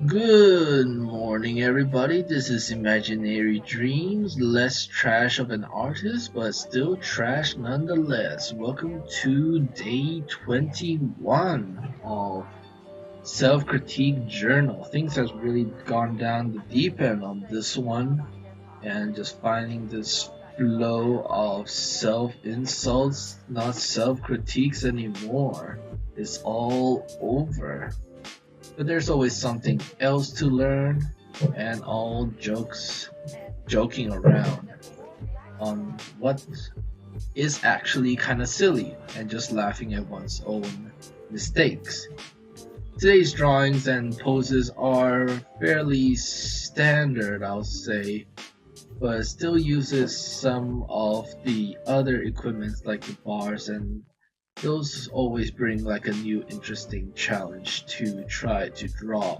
Good morning, everybody. This is Imaginary Dreams, less trash of an artist, but still trash nonetheless. Welcome to day 21 of Self Critique Journal. Things has really gone down the deep end on this one, and just finding this flow of self insults, not self critiques anymore, is all over. But there's always something else to learn, and all joking around on what is actually kind of silly and just laughing at one's own mistakes. Today's drawings and poses are fairly standard, I'll say, but still uses some of the other equipments like the bars, and those always bring like a new interesting challenge to try to draw.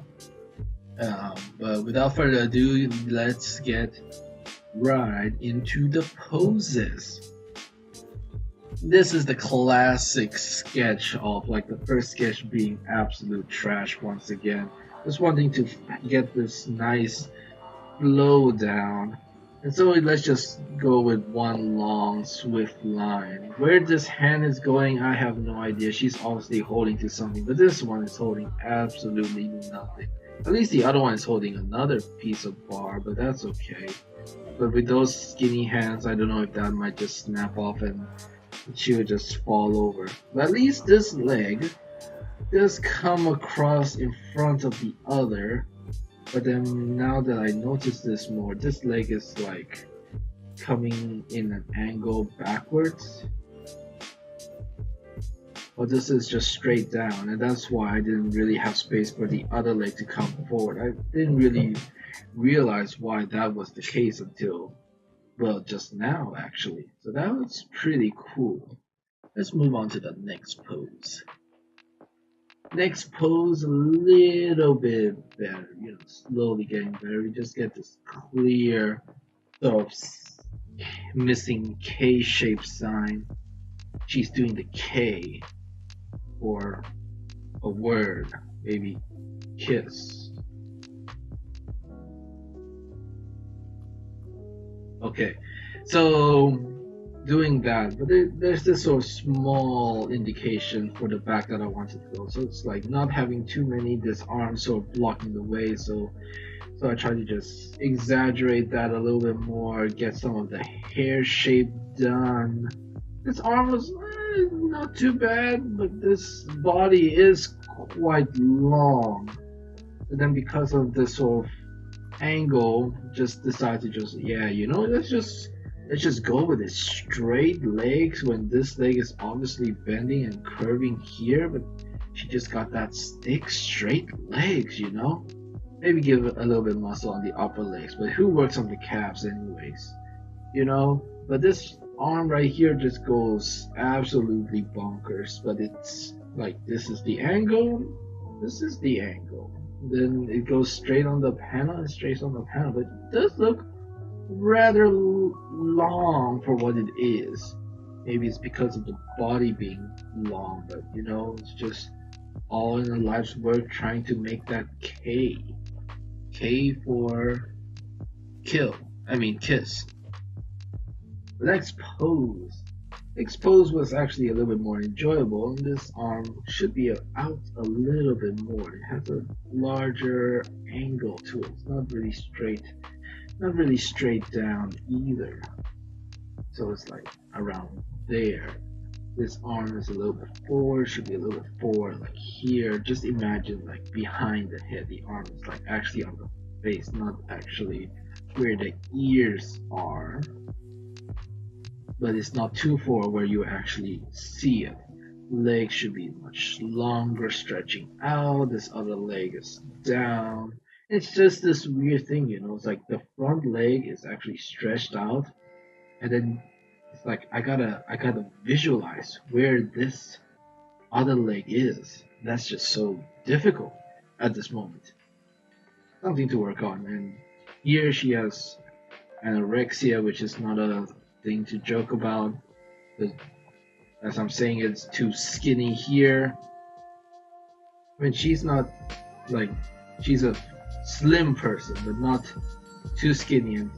But without further ado, let's get right into the poses. This is the classic sketch of like the first sketch being absolute trash once again. Just wanting to get this nice flow down. And so let's just go with one long, swift line. Where this hand is going, I have no idea. She's obviously holding to something, but this one is holding absolutely nothing. At least the other one is holding another piece of bar, but that's okay. But with those skinny hands, I don't know if that might just snap off and she would just fall over. But at least this leg does come across in front of the other. But then now that I notice this more, this leg is like coming in an angle backwards. But this is just straight down, and that's why I didn't really have space for the other leg to come forward. I didn't really realize why that was the case until, well, just now actually. So that was pretty cool. Let's move on to the next pose. Next pose a little bit better, slowly getting better. We just get this clear sort of missing K-shaped sign. She's doing the K for a word, maybe kiss. Okay, so doing that, but there's this sort of small indication for the back that I wanted to go. So it's like not having too many, this arm sort of blocking the way. So I try to just exaggerate that a little bit more, get some of the hair shape done. This arm was not too bad, but this body is quite long. And then because of this sort of angle, just decide to just let's just go with it. Straight legs when this leg is obviously bending and curving here, but she just got that stick straight legs. Maybe give a little bit of muscle on the upper legs, but who works on the calves anyways? But this arm right here just goes absolutely bonkers. But it's like this is the angle, this is the angle. Then it goes straight on the panel and straight on the panel, but it does look rather long for what it is. Maybe it's because of the body being long, but it's just all in a life's work trying to make that K. K for kill. I mean kiss. The next pose. Next pose was actually a little bit more enjoyable, and this arm should be out a little bit more. It has a larger angle to it. It's not really straight down either. So it's like around there. This arm is a little bit forward, should be a little bit forward, like here. Just imagine like behind the head, the arm is like actually on the face, not actually where the ears are, but it's not too far where you actually see it. Leg should be much longer, stretching out. This other leg is down. It's just this weird thing. It's like the front leg is actually stretched out, and then it's like I gotta visualize where this other leg is. That's just so difficult at this moment. Something to work on. And here she has anorexia, which is not a thing to joke about. As I'm saying, it's too skinny here. I mean, she's not like she's a slim person, but not too skinny. And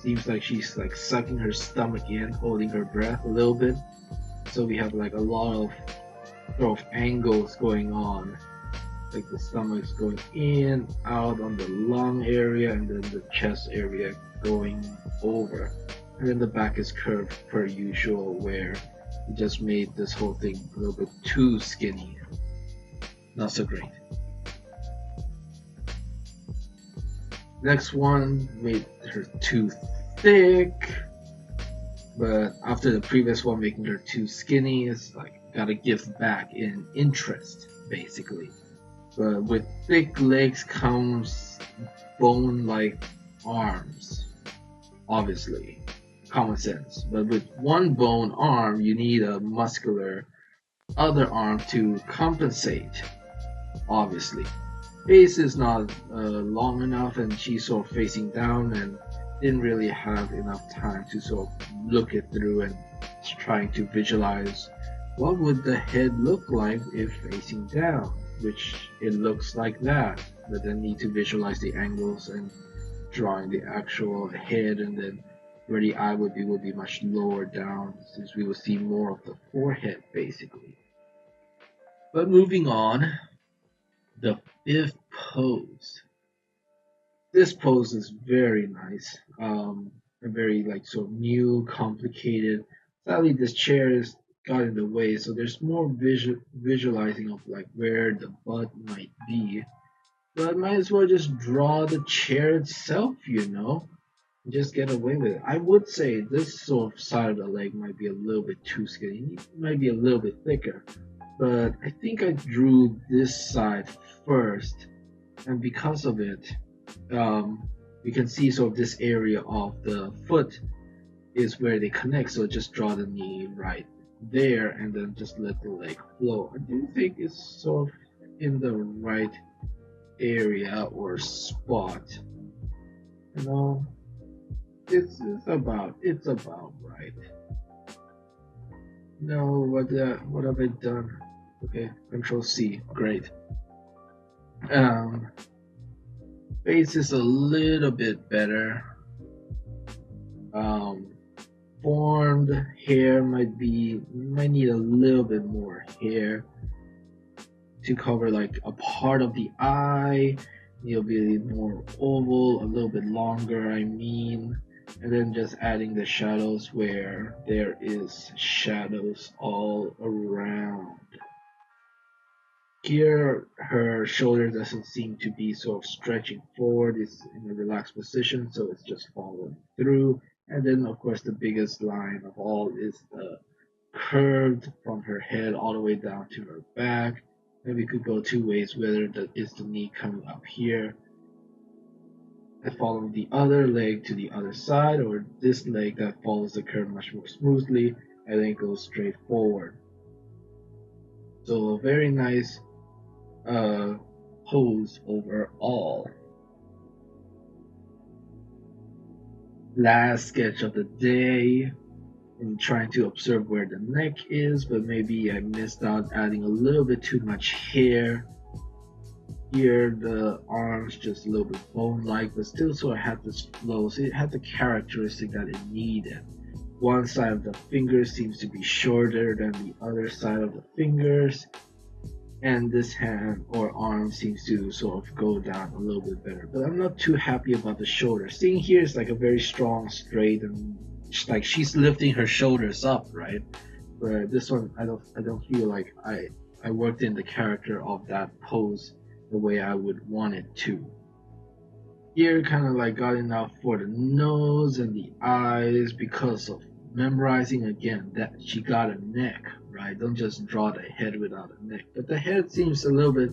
seems like she's like sucking her stomach in, holding her breath a little bit. So we have like a lot of sort of angles going on, like the stomach's going in, out on the lung area, and then the chest area going over. And then the back is curved per usual, where we just made this whole thing a little bit too skinny. Not so great. Next one made her too thick, but after the previous one making her too skinny, it's like gotta give back in interest, basically. But with thick legs comes bone-like arms, obviously. Common sense. But with one bone arm, you need a muscular other arm to compensate, obviously. Face is not long enough, and she's sort of facing down and didn't really have enough time to sort of look it through and trying to visualize what would the head look like if facing down, which it looks like that, but then need to visualize the angles and drawing the actual head, and then where the eye would be much lower down, since we will see more of the forehead basically. But moving on, the fifth pose. This pose is very nice, a very like sort of new, complicated. Sadly, this chair is got in the way, so there's more visualizing of like where the butt might be. But might as well just draw the chair itself, just get away with it. I would say this sort of side of the leg might be a little bit too skinny, it might be a little bit thicker. But I think I drew this side first, and because of it, you can see sort of this area of the foot is where they connect. So just draw the knee right there, and then just let the leg flow. I do think it's sort of in the right area or spot. It's about right. No, what have I done? Okay, Control C, great. Face is a little bit better. Formed hair might need a little bit more hair to cover like a part of the eye. It'll be more oval, a little bit longer, and then just adding the shadows where there is shadows all around. Here, her shoulder doesn't seem to be sort of stretching forward. It's in a relaxed position, so it's just following through. And then, of course, the biggest line of all is the curved from her head all the way down to her back. And we could go two ways, whether that is the knee coming up here and following the other leg to the other side, or this leg that follows the curve much more smoothly and then goes straight forward. So a very nice pose overall. Last sketch of the day. I'm trying to observe where the neck is, but maybe I missed out adding a little bit too much hair. Here the arms just a little bit bone-like, but still sort of had this flow, so it had the characteristic that it needed. One side of the fingers seems to be shorter than the other side of the fingers, and this hand or arm seems to sort of go down a little bit better. But I'm not too happy about the shoulder. Seeing here is like a very strong straight, and like she's lifting her shoulders up, right? But this one, I don't feel like I worked in the character of that pose the way I would want it to. Here kind of like got enough for the nose and the eyes because of memorizing again that she got a neck, right? Don't just draw the head without a neck. But the head seems a little bit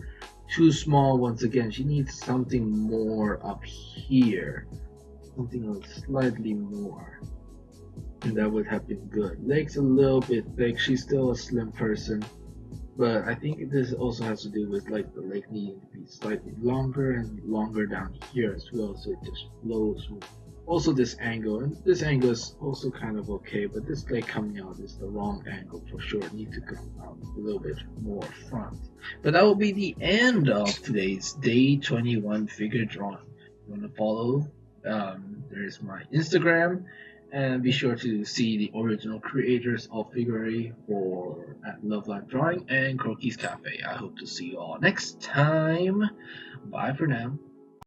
too small once again. She needs something more up here, something slightly more, and that would have been good. Legs a little bit thick. She's still a slim person, but I think this also has to do with like the leg needing to be slightly longer and longer down here as well, so it just flows Also this angle, and this angle is also kind of okay, but this leg coming out is the wrong angle for sure. Need to come out a little bit more front. But that will be the end of today's day 21 figure drawing. You want to follow? There's my Instagram, and be sure to see the original creators of Figuary or at Love Life Drawing and CroquisCafe. I hope to see you all next time. Bye for now.